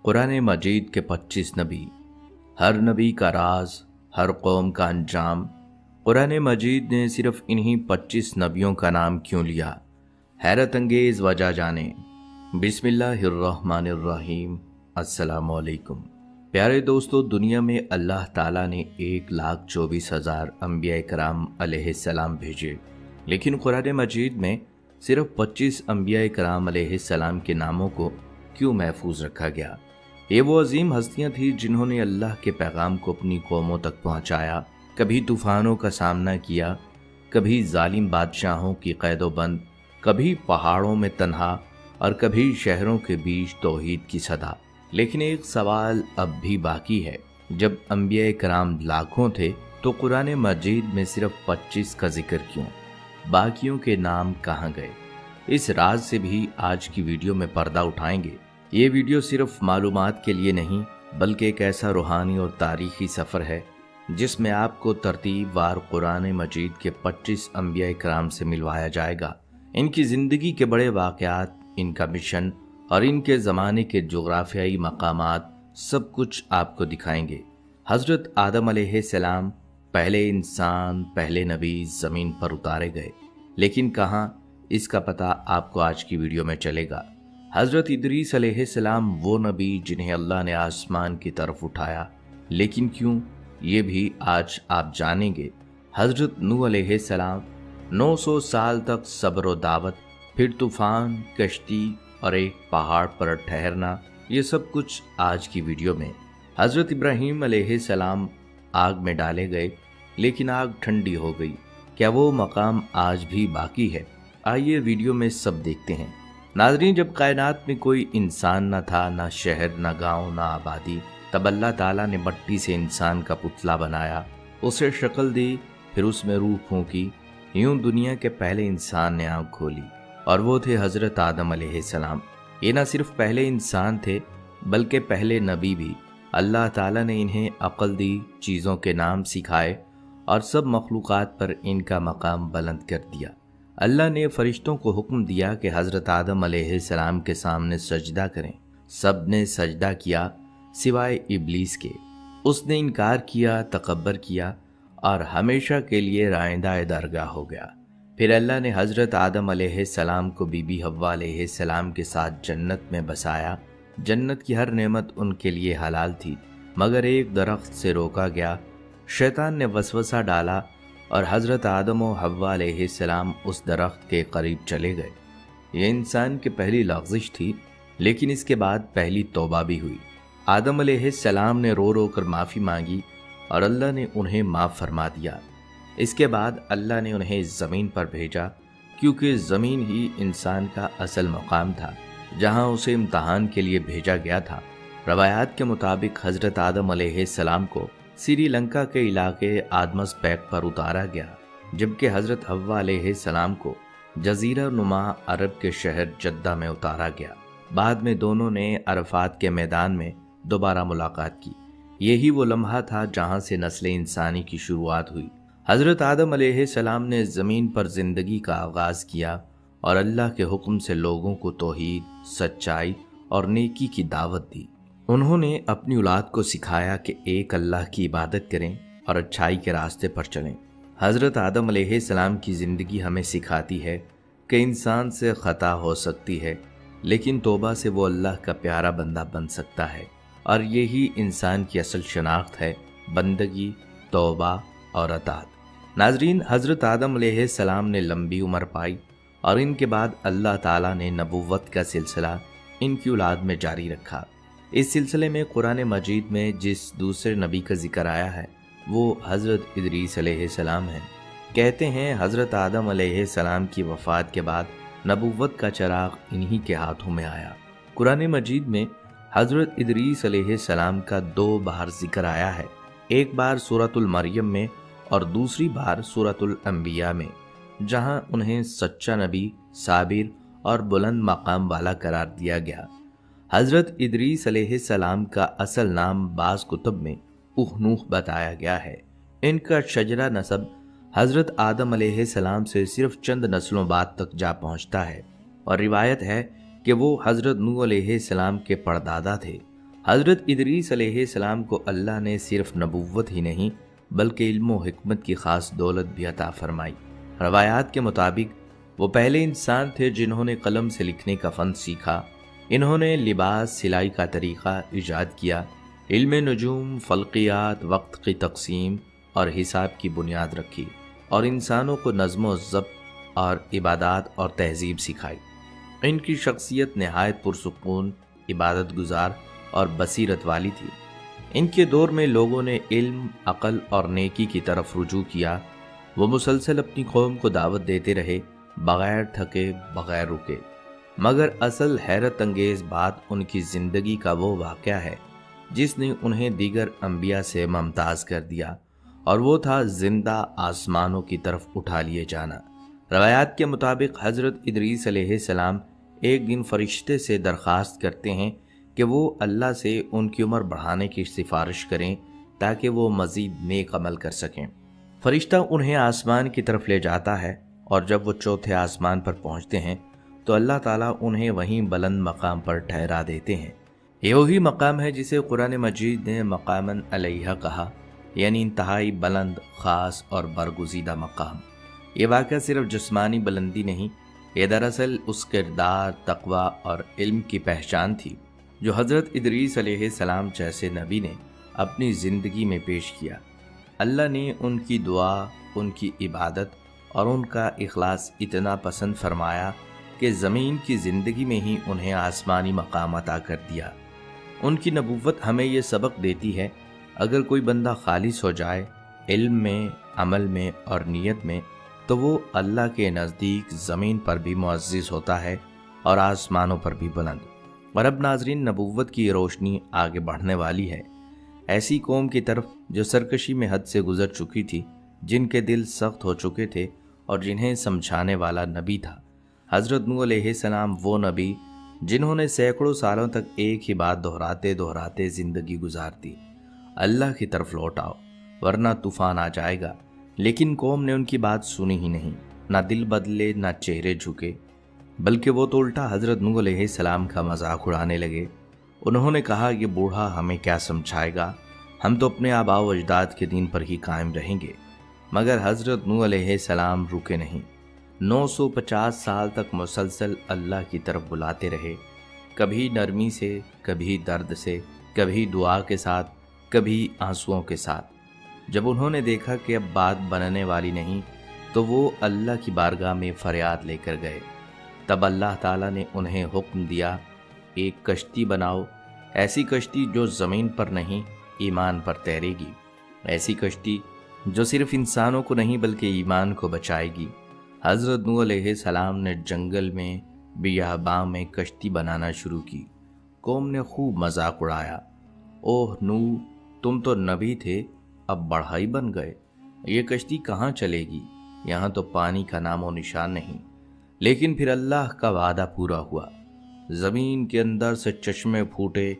قرآن مجید کے 25 نبی، ہر نبی کا راز، ہر قوم کا انجام۔ قرآن مجید نے صرف انہی 25 نبیوں کا نام کیوں لیا؟ حیرت انگیز وجہ جانیں۔ بسم اللہ الرحمن الرحیم۔ السلام علیکم پیارے دوستو، دنیا میں اللہ تعالیٰ نے 1,24,000 انبیاء کرام علیہ السلام بھیجے، لیکن قرآن مجید میں صرف 25 انبیاء کرام علیہ السلام کے ناموں کو کیوں محفوظ رکھا گیا؟ یہ وہ عظیم ہستیاں تھیں جنہوں نے اللہ کے پیغام کو اپنی قوموں تک پہنچایا، کبھی طوفانوں کا سامنا کیا، کبھی ظالم بادشاہوں کی قید و بند، کبھی پہاڑوں میں تنہا اور کبھی شہروں کے بیچ توحید کی صدا۔ لیکن ایک سوال اب بھی باقی ہے، جب انبیاء کرام لاکھوں تھے تو قرآن مجید میں صرف 25 کا ذکر کیوں؟ باقیوں کے نام کہاں گئے؟ اس راز سے بھی آج کی ویڈیو میں پردہ اٹھائیں گے۔ یہ ویڈیو صرف معلومات کے لیے نہیں، بلکہ ایک ایسا روحانی اور تاریخی سفر ہے جس میں آپ کو ترتیب وار قرآن مجید کے 25 انبیاء کرام سے ملوایا جائے گا۔ ان کی زندگی کے بڑے واقعات، ان کا مشن اور ان کے زمانے کے جغرافیائی مقامات، سب کچھ آپ کو دکھائیں گے۔ حضرت آدم علیہ السلام، پہلے انسان، پہلے نبی زمین پر اتارے گئے، لیکن کہاں؟ اس کا پتہ آپ کو آج کی ویڈیو میں چلے گا۔ حضرت ادریس علیہ السلام، وہ نبی جنہیں اللہ نے آسمان کی طرف اٹھایا، لیکن کیوں؟ یہ بھی آج آپ جانیں گے۔ حضرت نوح علیہ السلام، 900 سال تک صبر و دعوت، پھر طوفان، کشتی اور ایک پہاڑ پر ٹھہرنا، یہ سب کچھ آج کی ویڈیو میں۔ حضرت ابراہیم علیہ السلام آگ میں ڈالے گئے، لیکن آگ ٹھنڈی ہو گئی، کیا وہ مقام آج بھی باقی ہے؟ آئیے ویڈیو میں سب دیکھتے ہیں۔ ناظرین، جب کائنات میں کوئی انسان نہ تھا، نہ شہر، نہ گاؤں، نہ آبادی، تب اللہ تعالیٰ نے مٹی سے انسان کا پتلا بنایا، اسے شکل دی، پھر اس میں روح پھونکی۔ یوں دنیا کے پہلے انسان نے آنکھ کھولی، اور وہ تھے حضرت آدم علیہ السلام۔ یہ نہ صرف پہلے انسان تھے، بلکہ پہلے نبی بھی۔ اللہ تعالیٰ نے انہیں عقل دی، چیزوں کے نام سکھائے، اور سب مخلوقات پر ان کا مقام بلند کر دیا۔ اللہ نے فرشتوں کو حکم دیا کہ حضرت آدم علیہ السلام کے سامنے سجدہ کریں۔ سب نے سجدہ کیا سوائے ابلیس کے۔ اس نے انکار کیا، تکبر کیا اور ہمیشہ کے لیے رائندہ درگاہ ہو گیا۔ پھر اللہ نے حضرت آدم علیہ السلام کو بی بی حوا علیہ السلام کے ساتھ جنت میں بسایا۔ جنت کی ہر نعمت ان کے لیے حلال تھی، مگر ایک درخت سے روکا گیا۔ شیطان نے وسوسہ ڈالا اور حضرت آدم و حوا علیہ السلام اس درخت کے قریب چلے گئے۔ یہ انسان کی پہلی لغزش تھی، لیکن اس کے بعد پہلی توبہ بھی ہوئی۔ آدم علیہ السلام نے رو رو کر معافی مانگی اور اللہ نے انہیں معاف فرما دیا۔ اس کے بعد اللہ نے انہیں زمین پر بھیجا، کیونکہ زمین ہی انسان کا اصل مقام تھا، جہاں اسے امتحان کے لیے بھیجا گیا تھا۔ روایات کے مطابق حضرت آدم علیہ السلام کو سری لنکا کے علاقے آدمس بیک پر اتارا گیا، جبکہ حضرت حوا علیہ السلام کو جزیرہ نما عرب کے شہر جدہ میں اتارا گیا۔ بعد میں دونوں نے عرفات کے میدان میں دوبارہ ملاقات کی۔ یہی وہ لمحہ تھا جہاں سے نسل انسانی کی شروعات ہوئی۔ حضرت آدم علیہ السلام نے زمین پر زندگی کا آغاز کیا اور اللہ کے حکم سے لوگوں کو توحید، سچائی اور نیکی کی دعوت دی۔ انہوں نے اپنی اولاد کو سکھایا کہ ایک اللہ کی عبادت کریں اور اچھائی کے راستے پر چلیں۔ حضرت آدم علیہ السلام کی زندگی ہمیں سکھاتی ہے کہ انسان سے خطا ہو سکتی ہے، لیکن توبہ سے وہ اللہ کا پیارا بندہ بن سکتا ہے، اور یہی انسان کی اصل شناخت ہے، بندگی، توبہ اور اطاعت۔ ناظرین، حضرت آدم علیہ السلام نے لمبی عمر پائی، اور ان کے بعد اللہ تعالیٰ نے نبوت کا سلسلہ ان کی اولاد میں جاری رکھا۔ اس سلسلے میں قرآن مجید میں جس دوسرے نبی کا ذکر آیا ہے وہ حضرت ادریس علیہ السلام ہیں۔ کہتے ہیں حضرت آدم علیہ السلام کی وفات کے بعد نبوت کا چراغ انہی کے ہاتھوں میں آیا۔ قرآن مجید میں حضرت ادریس علیہ السلام کا 2 بار ذکر آیا ہے، ایک بار سورۃ المریم میں اور دوسری بار سورۃ الانبیاء میں، جہاں انہیں سچا نبی، صابر اور بلند مقام والا قرار دیا گیا۔ حضرت ادریس علیہ السلام کا اصل نام بعض کتب میں اخنوخ بتایا گیا ہے۔ ان کا شجرہ نسب حضرت آدم علیہ السلام سے صرف چند نسلوں بعد تک جا پہنچتا ہے، اور روایت ہے کہ وہ حضرت نوح علیہ السلام کے پردادا تھے۔ حضرت ادریس علیہ السلام کو اللہ نے صرف نبوت ہی نہیں بلکہ علم و حکمت کی خاص دولت بھی عطا فرمائی۔ روایات کے مطابق وہ پہلے انسان تھے جنہوں نے قلم سے لکھنے کا فن سیکھا۔ انہوں نے لباس سلائی کا طریقہ ایجاد کیا، علم نجوم، فلکیات، وقت کی تقسیم اور حساب کی بنیاد رکھی، اور انسانوں کو نظم و ضبط اور عبادات اور تہذیب سکھائی۔ ان کی شخصیت نہایت پرسکون، عبادت گزار اور بصیرت والی تھی۔ ان کے دور میں لوگوں نے علم، عقل اور نیکی کی طرف رجوع کیا۔ وہ مسلسل اپنی قوم کو دعوت دیتے رہے، بغیر تھکے، بغیر رکے۔ مگر اصل حیرت انگیز بات ان کی زندگی کا وہ واقعہ ہے جس نے انہیں دیگر انبیاء سے ممتاز کر دیا، اور وہ تھا زندہ آسمانوں کی طرف اٹھا لیے جانا۔ روایات کے مطابق حضرت ادریس علیہ السلام ایک دن فرشتے سے درخواست کرتے ہیں کہ وہ اللہ سے ان کی عمر بڑھانے کی سفارش کریں تاکہ وہ مزید نیک عمل کر سکیں۔ فرشتہ انہیں آسمان کی طرف لے جاتا ہے، اور جب وہ چوتھے آسمان پر پہنچتے ہیں تو اللہ تعالیٰ انہیں وہیں بلند مقام پر ٹھہرا دیتے ہیں۔ یہ وہی مقام ہے جسے قرآن مجید نے مقاماً علیہ کہا، یعنی انتہائی بلند، خاص اور برگزیدہ مقام۔ یہ واقعہ صرف جسمانی بلندی نہیں، یہ دراصل اس کردار، تقوی اور علم کی پہچان تھی جو حضرت ادریس علیہ السلام جیسے نبی نے اپنی زندگی میں پیش کیا۔ اللہ نے ان کی دعا، ان کی عبادت اور ان کا اخلاص اتنا پسند فرمایا کہ زمین کی زندگی میں ہی انہیں آسمانی مقام عطا کر دیا۔ ان کی نبوت ہمیں یہ سبق دیتی ہے، اگر کوئی بندہ خالص ہو جائے علم میں، عمل میں اور نیت میں، تو وہ اللہ کے نزدیک زمین پر بھی معزز ہوتا ہے اور آسمانوں پر بھی بلند۔ اور اب ناظرین، نبوت کی روشنی آگے بڑھنے والی ہے ایسی قوم کی طرف جو سرکشی میں حد سے گزر چکی تھی، جن کے دل سخت ہو چکے تھے اور جنہیں سمجھانے والا نبی تھا۔ حضرت نوح علیہ السلام وہ نبی جنہوں نے سینکڑوں سالوں تک ایک ہی بات دہراتے دہراتے زندگی گزار دی، اللہ کی طرف لوٹ آؤ ورنہ طوفان آ جائے گا۔ لیکن قوم نے ان کی بات سنی ہی نہیں، نہ دل بدلے، نہ چہرے جھکے، بلکہ وہ تو الٹا حضرت نوح علیہ السلام کا مذاق اڑانے لگے۔ انہوں نے کہا، یہ بوڑھا ہمیں کیا سمجھائے گا، ہم تو اپنے آباء و اجداد کے دین پر ہی قائم رہیں گے۔ مگر حضرت نوح علیہ السلام رکے نہیں، 950 سال تک مسلسل اللہ کی طرف بلاتے رہے، کبھی نرمی سے، کبھی درد سے، کبھی دعا کے ساتھ، کبھی آنسوؤں کے ساتھ۔ جب انہوں نے دیکھا کہ اب بات بننے والی نہیں تو وہ اللہ کی بارگاہ میں فریاد لے کر گئے۔ تب اللہ تعالیٰ نے انہیں حکم دیا، ایک کشتی بناؤ، ایسی کشتی جو زمین پر نہیں ایمان پر تیرے گی، ایسی کشتی جو صرف انسانوں کو نہیں بلکہ ایمان کو بچائے گی۔ حضرت نوح علیہ السلام نے جنگل میں، بیاباں میں کشتی بنانا شروع کی۔ قوم نے خوب مذاق اڑایا، اوہ نوح، تم تو نبی تھے، اب بڑھائی بن گئے، یہ کشتی کہاں چلے گی، یہاں تو پانی کا نام و نشان نہیں۔ لیکن پھر اللہ کا وعدہ پورا ہوا، زمین کے اندر سے چشمے پھوٹے،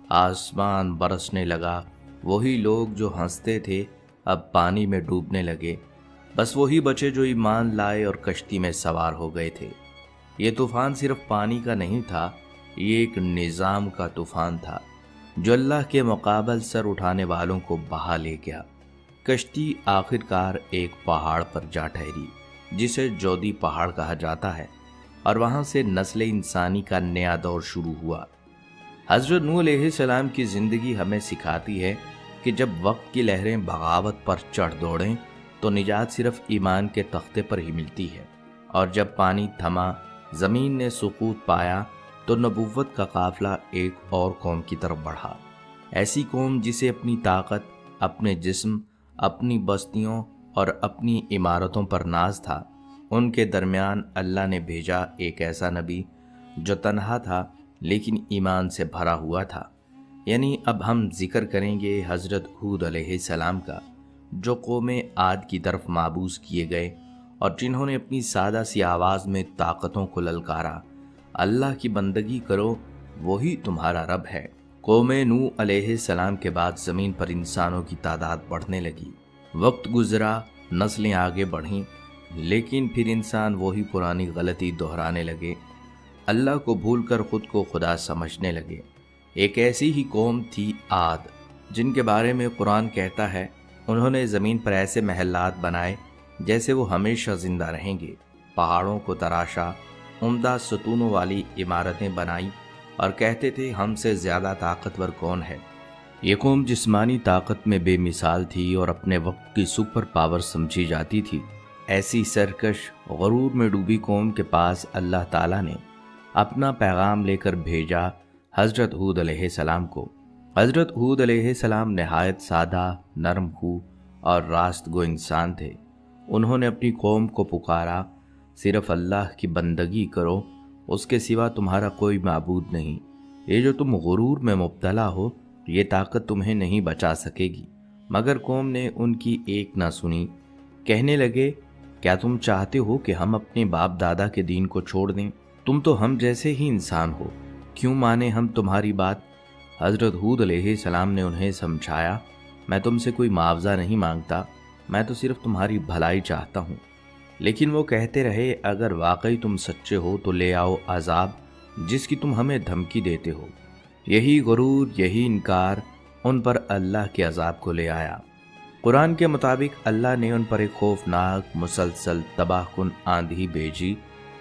آسمان برسنے لگا، وہی لوگ جو ہنستے تھے اب پانی میں ڈوبنے لگے، بس وہی بچے جو ایمان لائے اور کشتی میں سوار ہو گئے تھے۔ یہ طوفان صرف پانی کا نہیں تھا، یہ ایک نظام کا طوفان تھا جو اللہ کے مقابل سر اٹھانے والوں کو بہا لے گیا۔ کشتی آخر کار ایک پہاڑ پر جا ٹھہری جسے جودی پہاڑ کہا جاتا ہے، اور وہاں سے نسل انسانی کا نیا دور شروع ہوا۔ حضرت نوح علیہ السلام کی زندگی ہمیں سکھاتی ہے کہ جب وقت کی لہریں بغاوت پر چڑھ دوڑیں تو نجات صرف ایمان کے تختے پر ہی ملتی ہے، اور جب پانی تھما، زمین نے سقوط پایا، تو نبوت کا قافلہ ایک اور قوم کی طرف بڑھا، ایسی قوم جسے اپنی طاقت، اپنے جسم، اپنی بستیوں اور اپنی عمارتوں پر ناز تھا۔ ان کے درمیان اللہ نے بھیجا ایک ایسا نبی جو تنہا تھا لیکن ایمان سے بھرا ہوا تھا۔ یعنی اب ہم ذکر کریں گے حضرت ہود علیہ السلام کا، جو قوم عاد کی طرف مابعوث کیے گئے اور جنہوں نے اپنی سادہ سی آواز میں طاقتوں کو للکارا، اللہ کی بندگی کرو، وہی تمہارا رب ہے۔ قوم نوح علیہ السلام کے بعد زمین پر انسانوں کی تعداد بڑھنے لگی، وقت گزرا، نسلیں آگے بڑھیں، لیکن پھر انسان وہی پرانی غلطی دہرانے لگے، اللہ کو بھول کر خود کو خدا سمجھنے لگے۔ ایک ایسی ہی قوم تھی عاد، جن کے بارے میں قرآن کہتا ہے انہوں نے زمین پر ایسے محلات بنائے جیسے وہ ہمیشہ زندہ رہیں گے، پہاڑوں کو تراشا، عمدہ ستونوں والی عمارتیں بنائی اور کہتے تھے ہم سے زیادہ طاقتور کون ہے۔ یہ قوم جسمانی طاقت میں بے مثال تھی اور اپنے وقت کی سپر پاور سمجھی جاتی تھی۔ ایسی سرکش غرور میں ڈوبی قوم کے پاس اللہ تعالیٰ نے اپنا پیغام لے کر بھیجا حضرت ہود علیہ السلام کو۔ حضرت ہود علیہ السلام نہایت سادہ، نرم خو اور راست گو انسان تھے۔ انہوں نے اپنی قوم کو پکارا، صرف اللہ کی بندگی کرو، اس کے سوا تمہارا کوئی معبود نہیں۔ یہ جو تم غرور میں مبتلا ہو، یہ طاقت تمہیں نہیں بچا سکے گی۔ مگر قوم نے ان کی ایک نہ سنی۔ کہنے لگے، کیا تم چاہتے ہو کہ ہم اپنے باپ دادا کے دین کو چھوڑ دیں؟ تم تو ہم جیسے ہی انسان ہو، کیوں مانے ہم تمہاری بات؟ حضرت ہود علیہ السلام نے انہیں سمجھایا، میں تم سے کوئی معاوضہ نہیں مانگتا، میں تو صرف تمہاری بھلائی چاہتا ہوں۔ لیکن وہ کہتے رہے، اگر واقعی تم سچے ہو تو لے آؤ عذاب جس کی تم ہمیں دھمکی دیتے ہو۔ یہی غرور، یہی انکار ان پر اللہ کے عذاب کو لے آیا۔ قرآن کے مطابق اللہ نے ان پر ایک خوفناک مسلسل تباہ کن آندھی بھیجی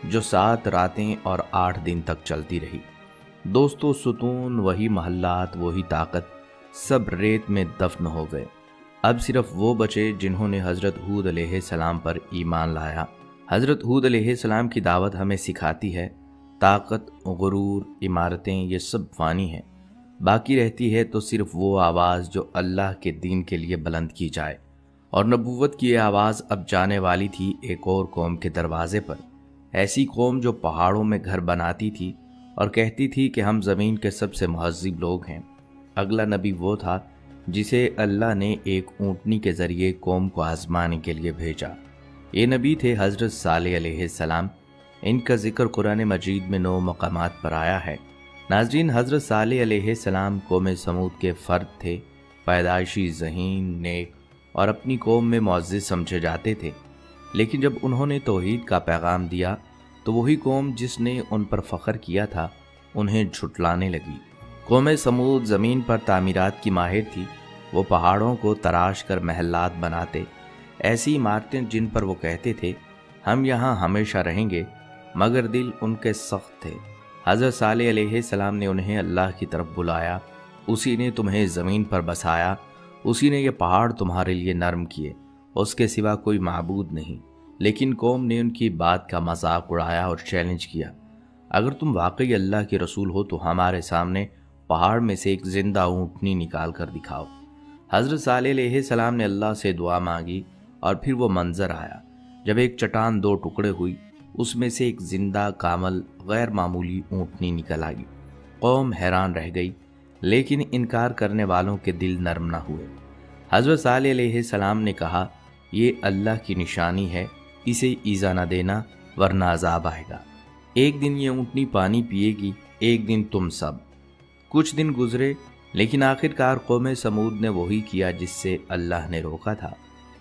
جو 7 راتیں اور 8 دن تک چلتی رہی۔ دوستو، ستون، وہی محلات، وہی طاقت، سب ریت میں دفن ہو گئے۔ اب صرف وہ بچے جنہوں نے حضرت ہود علیہ السلام پر ایمان لایا۔ حضرت ہود علیہ السلام کی دعوت ہمیں سکھاتی ہے طاقت، غرور، عمارتیں یہ سب فانی ہیں، باقی رہتی ہے تو صرف وہ آواز جو اللہ کے دین کے لیے بلند کی جائے۔ اور نبوت کی یہ آواز اب جانے والی تھی ایک اور قوم کے دروازے پر، ایسی قوم جو پہاڑوں میں گھر بناتی تھی اور کہتی تھی کہ ہم زمین کے سب سے مہذب لوگ ہیں۔ اگلا نبی وہ تھا جسے اللہ نے ایک اونٹنی کے ذریعے قوم کو آزمانے کے لیے بھیجا۔ یہ نبی تھے حضرت صالح علیہ السلام۔ ان کا ذکر قرآن مجید میں 9 مقامات پر آیا ہے۔ ناظرین، حضرت صالح علیہ السلام قوم سمود کے فرد تھے، پیدائشی، ذہین، نیک اور اپنی قوم میں معزز سمجھے جاتے تھے۔ لیکن جب انہوں نے توحید کا پیغام دیا تو وہی قوم جس نے ان پر فخر کیا تھا انہیں جھٹلانے لگی۔ قوم سمود زمین پر تعمیرات کی ماہر تھی۔ وہ پہاڑوں کو تراش کر محلات بناتے، ایسی عمارتیں جن پر وہ کہتے تھے ہم یہاں ہمیشہ رہیں گے، مگر دل ان کے سخت تھے۔ حضرت صالح علیہ السلام نے انہیں اللہ کی طرف بلایا، اسی نے تمہیں زمین پر بسایا، اسی نے یہ پہاڑ تمہارے لیے نرم کیے، اس کے سوا کوئی معبود نہیں۔ لیکن قوم نے ان کی بات کا مذاق اڑایا اور چیلنج کیا، اگر تم واقعی اللہ کے رسول ہو تو ہمارے سامنے پہاڑ میں سے ایک زندہ اونٹنی نکال کر دکھاؤ۔ حضرت صالح علیہ السلام نے اللہ سے دعا مانگی اور پھر وہ منظر آیا جب ایک چٹان 2 ٹکڑے ہوئی، اس میں سے ایک زندہ کامل غیر معمولی اونٹنی نکل آئی۔ قوم حیران رہ گئی، لیکن انکار کرنے والوں کے دل نرم نہ ہوئے۔ حضرت صالح علیہ السلام نے کہا، یہ اللہ کی نشانی ہے، اسے ایذا نہ دینا ورنہ عذاب آئے گا۔ ایک دن یہ اونٹنی پانی پیے گی، ایک دن تم سب۔ کچھ دن گزرے، لیکن آخرکار قوم سمود نے وہی کیا جس سے اللہ نے روکا تھا،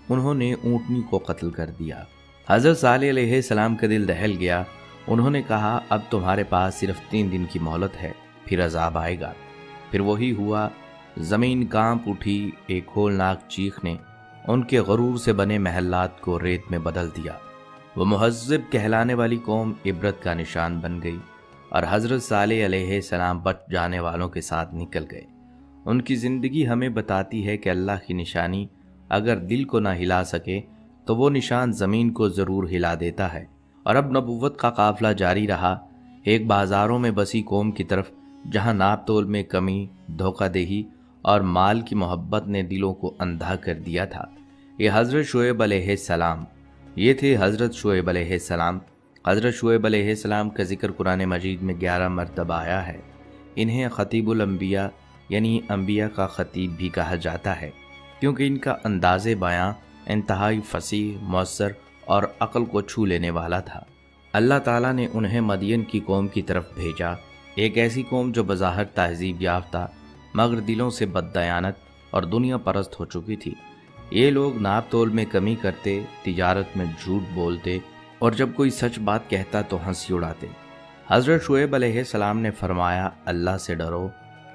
انہوں نے اونٹنی کو قتل کر دیا۔ حضرت صالح علیہ السلام کا دل دہل گیا، انہوں نے کہا اب تمہارے پاس صرف 3 دن کی مہلت ہے، پھر عذاب آئے گا۔ پھر وہی ہوا، زمین کانپ اٹھی، ایک ہولناک چیخ نے ان کے غرور سے بنے محلات کو ریت میں بدل دیا۔ وہ مہذب کہلانے والی قوم عبرت کا نشان بن گئی اور حضرت صالح علیہ السلام بچ جانے والوں کے ساتھ نکل گئے۔ ان کی زندگی ہمیں بتاتی ہے کہ اللہ کی نشانی اگر دل کو نہ ہلا سکے تو وہ نشان زمین کو ضرور ہلا دیتا ہے۔ اور اب نبوت کا قافلہ جاری رہا، ایک بازاروں میں بسی قوم کی طرف جہاں ناپ تول میں کمی، دھوکہ دہی اور مال کی محبت نے دلوں کو اندھا کر دیا تھا۔ یہ حضرت شعیب علیہ السلام، یہ تھے حضرت شعیب علیہ السلام۔ حضرت شعیب علیہ السلام کا ذکر قرآن مجید میں 11 مرتبہ آیا ہے۔ انہیں خطیب الانبیاء یعنی انبیاء کا خطیب بھی کہا جاتا ہے، کیونکہ ان کا انداز بیاں انتہائی فصیح، مؤثر اور عقل کو چھو لینے والا تھا۔ اللہ تعالیٰ نے انہیں مدین کی قوم کی طرف بھیجا، ایک ایسی قوم جو بظاہر تہذیب یافتہ مگر دلوں سے بددیانت اور دنیا پرست ہو چکی تھی۔ یہ لوگ ناپ تول میں کمی کرتے، تجارت میں جھوٹ بولتے اور جب کوئی سچ بات کہتا تو ہنسی اڑاتے۔ حضرت شعیب علیہ السلام نے فرمایا، اللہ سے ڈرو،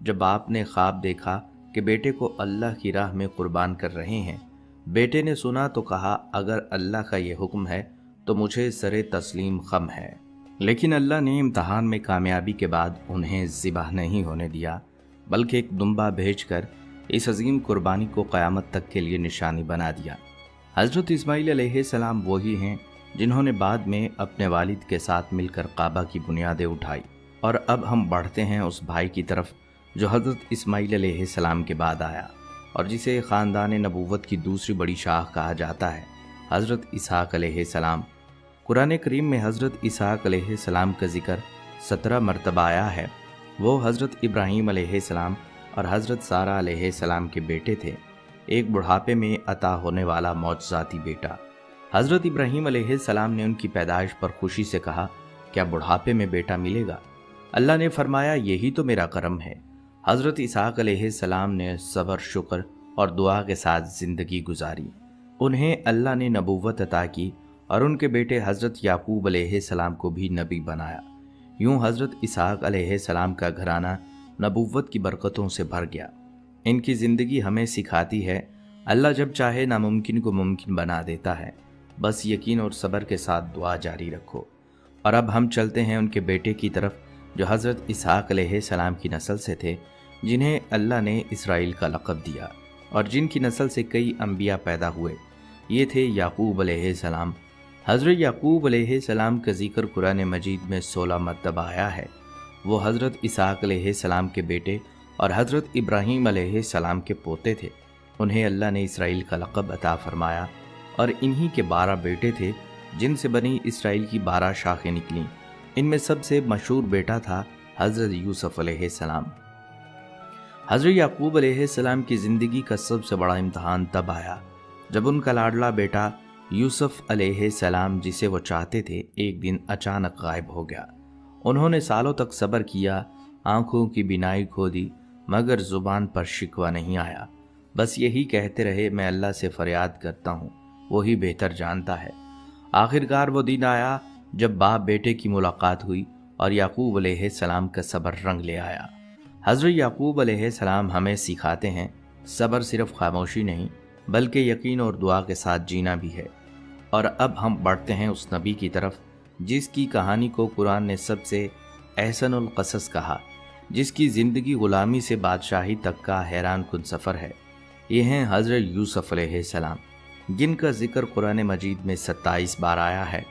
جب آپ نے خواب دیکھا کہ بیٹے کو اللہ کی راہ میں قربان کر رہے ہیں، بیٹے نے سنا تو کہا اگر اللہ کا یہ حکم ہے تو مجھے سر تسلیم خم ہے، لیکن اللہ نے امتحان میں کامیابی کے بعد انہیں ذبح نہیں ہونے دیا، بلکہ ایک دمبا بھیج کر اس عظیم قربانی کو قیامت تک کے لیے نشانی بنا دیا۔ حضرت اسماعیل علیہ السلام وہی ہیں جنہوں نے بعد میں اپنے والد کے ساتھ مل کر کعبہ کی بنیادیں اٹھائی۔ اور اب ہم بڑھتے ہیں اس بھائی کی طرف جو حضرت اسماعیل علیہ السلام کے بعد آیا اور جسے خاندان نبوت کی دوسری بڑی شاخ کہا جاتا ہے، حضرت اسحاق علیہ السلام۔ قرآن کریم میں حضرت اسحاق علیہ السلام کا ذکر 17 مرتبہ آیا ہے۔ وہ حضرت ابراہیم علیہ السلام اور حضرت سارہ علیہ السلام کے بیٹے تھے، ایک بڑھاپے میں عطا ہونے والا معجزاتی بیٹا۔ حضرت ابراہیم علیہ السلام نے ان کی پیدائش پر خوشی سے کہا، کیا بڑھاپے میں بیٹا ملے گا؟ اللہ نے فرمایا، یہی تو میرا کرم ہے۔ حضرت اسحاق علیہ السلام نے صبر، شکر اور دعا کے ساتھ زندگی گزاری۔ انہیں اللہ نے نبوت عطا کی اور ان کے بیٹے حضرت یعقوب علیہ السلام کو بھی نبی بنایا۔ یوں حضرت اسحاق علیہ السلام کا گھرانہ نبوت کی برکتوں سے بھر گیا۔ ان کی زندگی ہمیں سکھاتی ہے، اللہ جب چاہے ناممکن کو ممکن بنا دیتا ہے، بس یقین اور صبر کے ساتھ دعا جاری رکھو۔ اور اب ہم چلتے ہیں ان کے بیٹے کی طرف جو حضرت اسحاق علیہ السلام کی نسل سے تھے، جنہیں اللہ نے اسرائیل کا لقب دیا اور جن کی نسل سے کئی انبیاء پیدا ہوئے۔ یہ تھے یعقوب علیہ السلام۔ حضرت یعقوب علیہ السلام کا ذکر قرآن مجید میں 16 مرتبہ آیا ہے۔ وہ حضرت اسحاق علیہ السلام کے بیٹے اور حضرت ابراہیم علیہ السلام کے پوتے تھے۔ انہیں اللہ نے اسرائیل کا لقب عطا فرمایا اور انہی کے 12 بیٹے تھے جن سے بنی اسرائیل کی 12 شاخیں نکلیں۔ ان میں سب سے مشہور بیٹا تھا حضرت یوسف علیہ السلام۔ حضرت یعقوب علیہ السلام کی زندگی کا سب سے بڑا امتحان تب آیا جب ان کا لاڈلا بیٹا یوسف علیہ السلام، جسے وہ چاہتے تھے، ایک دن اچانک غائب ہو گیا۔ انہوں نے سالوں تک صبر کیا، آنکھوں کی بینائی کھو دی، مگر زبان پر شکوہ نہیں آیا۔ بس یہی کہتے رہے، میں اللہ سے فریاد کرتا ہوں، وہی بہتر جانتا ہے۔ آخرکار وہ دن آیا جب باپ بیٹے کی ملاقات ہوئی اور یعقوب علیہ السلام کا صبر رنگ لے آیا۔ حضرت یعقوب علیہ السلام ہمیں سکھاتے ہیں، صبر صرف خاموشی نہیں بلکہ یقین اور دعا کے ساتھ جینا بھی ہے۔ اور اب ہم بڑھتے ہیں اس نبی کی طرف جس کی کہانی کو قرآن نے سب سے احسن القصص کہا، جس کی زندگی غلامی سے بادشاہی تک کا حیران کن سفر ہے۔ یہ ہیں حضرت یوسف علیہ السلام، جن کا ذکر قرآن مجید میں 27 بار آیا ہے۔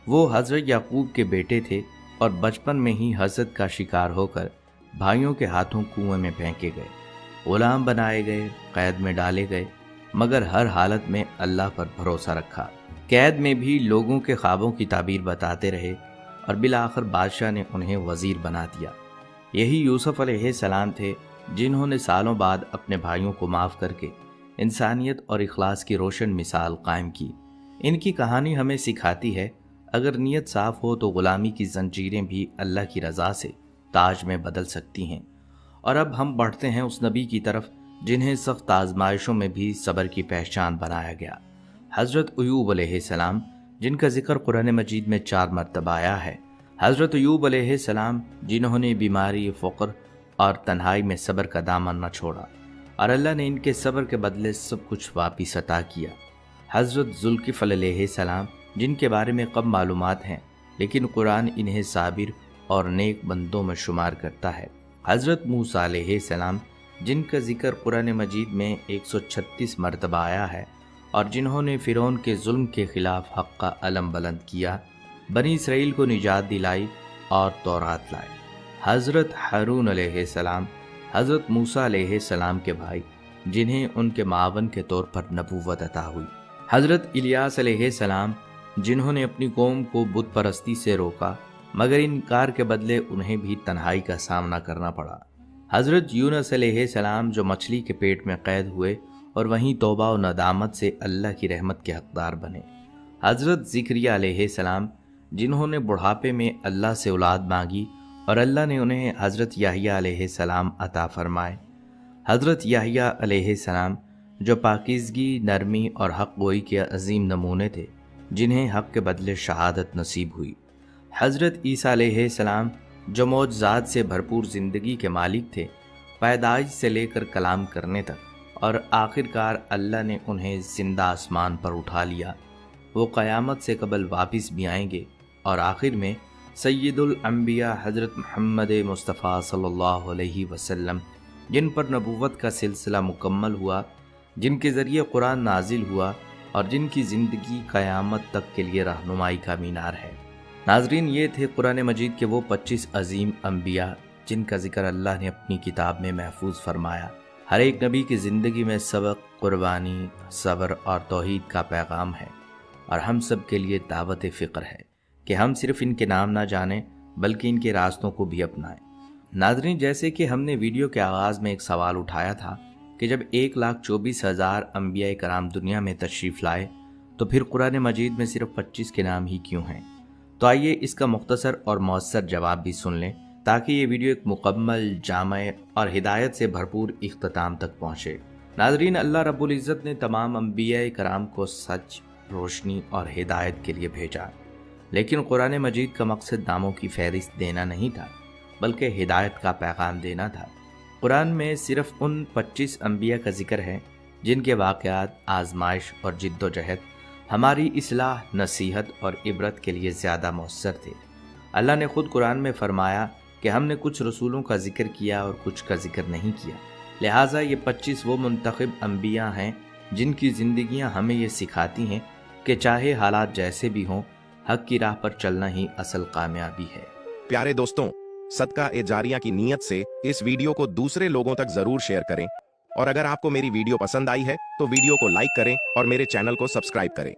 وہ حضرت یعقوب کے بیٹے تھے اور بچپن میں ہی حسد کا شکار ہو کر بھائیوں کے ہاتھوں کنویں میں پھینکے گئے، غلام بنائے گئے، قید میں ڈالے گئے، مگر ہر حالت میں اللہ پر بھروسہ رکھا۔ قید میں بھی لوگوں کے خوابوں کی تعبیر بتاتے رہے اور بالآخر بادشاہ نے انہیں وزیر بنا دیا۔ یہی یوسف علیہ السلام تھے جنہوں نے سالوں بعد اپنے بھائیوں کو معاف کر کے انسانیت اور اخلاص کی روشن مثال قائم کی۔ ان کی کہانی ہمیں سکھاتی ہے، اگر نیت صاف ہو تو غلامی کی زنجیریں بھی اللہ کی رضا سے تاج میں بدل سکتی ہیں۔ اور اب ہم بڑھتے ہیں اس نبی کی طرف جنہیں سخت آزمائشوں میں بھی صبر کی پہچان بنایا گیا، حضرت ایوب علیہ السلام، جن کا ذکر قرآن مجید میں 4 مرتبہ آیا ہے۔ حضرت ایوب علیہ السلام جنہوں نے بیماری، فقر اور تنہائی میں صبر کا دامن نہ چھوڑا اور اللہ نے ان کے صبر کے بدلے سب کچھ واپس عطا کیا۔ حضرت ذوالکفل علیہ السلام، جن کے بارے میں کم معلومات ہیں لیکن قرآن انہیں صابر اور نیک بندوں میں شمار کرتا ہے۔ حضرت موسیٰ علیہ السلام، جن کا ذکر قرآن مجید میں 136 مرتبہ آیا ہے اور جنہوں نے فرعون کے ظلم کے خلاف حق کا علم بلند کیا، بنی اسرائیل کو نجات دلائی اور تورات لائے۔ حضرت ہارون علیہ السلام، حضرت موسیٰ علیہ السلام کے بھائی، جنہیں ان کے معاون کے طور پر نبوت عطا ہوئی۔ حضرت الیاس علیہ السلام، جنہوں نے اپنی قوم کو بت پرستی سے روکا مگر انکار کے بدلے انہیں بھی تنہائی کا سامنا کرنا پڑا۔ حضرت یونس علیہ السلام، جو مچھلی کے پیٹ میں قید ہوئے اور وہیں توبہ و ندامت سے اللہ کی رحمت کے حقدار بنے۔ حضرت زکریا علیہ السلام، جنہوں نے بڑھاپے میں اللہ سے اولاد مانگی اور اللہ نے انہیں حضرت یحییٰ علیہ السلام عطا فرمائے۔ حضرت یحییٰ علیہ السلام، جو پاکیزگی، نرمی اور حق گوئی کے عظیم نمونے تھے، جنہیں حق کے بدلے شہادت نصیب ہوئی۔ حضرت عیسیٰ علیہ السلام، جو معجزات سے بھرپور زندگی کے مالک تھے پیدائش سے لے کر کلام کرنے تک، اور آخرکار اللہ نے انہیں زندہ آسمان پر اٹھا لیا۔ وہ قیامت سے قبل واپس بھی آئیں گے، اور آخر میں سید الانبیاء حضرت محمد مصطفیٰ صلی اللہ علیہ وسلم، جن پر نبوت کا سلسلہ مکمل ہوا، جن کے ذریعے قرآن نازل ہوا، اور جن کی زندگی قیامت تک کے لیے رہنمائی کا مینار ہے۔ ناظرین، یہ تھے قرآن مجید کے وہ 25 عظیم انبیاء جن کا ذکر اللہ نے اپنی کتاب میں محفوظ فرمایا۔ ہر ایک نبی کی زندگی میں سبق، قربانی، صبر اور توحید کا پیغام ہے، اور ہم سب کے لیے دعوت فکر ہے کہ ہم صرف ان کے نام نہ جانیں بلکہ ان کے راستوں کو بھی اپنائیں۔ ناظرین، جیسے کہ ہم نے ویڈیو کے آغاز میں ایک سوال اٹھایا تھا کہ جب 1,24,000 انبیاء کرام دنیا میں تشریف لائے تو پھر قرآن مجید میں صرف 25 کے نام ہی کیوں ہیں؟ تو آئیے اس کا مختصر اور مؤثر جواب بھی سن لیں تاکہ یہ ویڈیو ایک مکمل، جامع اور ہدایت سے بھرپور اختتام تک پہنچے۔ ناظرین، اللہ رب العزت نے تمام انبیاء کرام کو سچ، روشنی اور ہدایت کے لیے بھیجا، لیکن قرآن مجید کا مقصد ناموں کی فہرست دینا نہیں تھا بلکہ ہدایت کا پیغام دینا تھا۔ قرآن میں صرف ان 25 انبیاء کا ذکر ہے جن کے واقعات، آزمائش اور جد و جہد ہماری اصلاح، نصیحت اور عبرت کے لیے زیادہ مؤثر تھے۔ اللہ نے خود قرآن میں فرمایا کہ ہم نے کچھ رسولوں کا ذکر کیا اور کچھ کا ذکر نہیں کیا، لہٰذا یہ 25 وہ منتخب انبیاء ہیں جن کی زندگیاں ہمیں یہ سکھاتی ہیں کہ چاہے حالات جیسے بھی ہوں، حق کی راہ پر چلنا ہی اصل کامیابی ہے۔ پیارے دوستوں، صدقہ جاریہ کی نیت سے اس ویڈیو کو دوسرے لوگوں تک ضرور شیئر کریں، اور اگر آپ کو میری ویڈیو پسند آئی ہے تو ویڈیو کو لائک کریں اور میرے چینل کو سبسکرائب کریں۔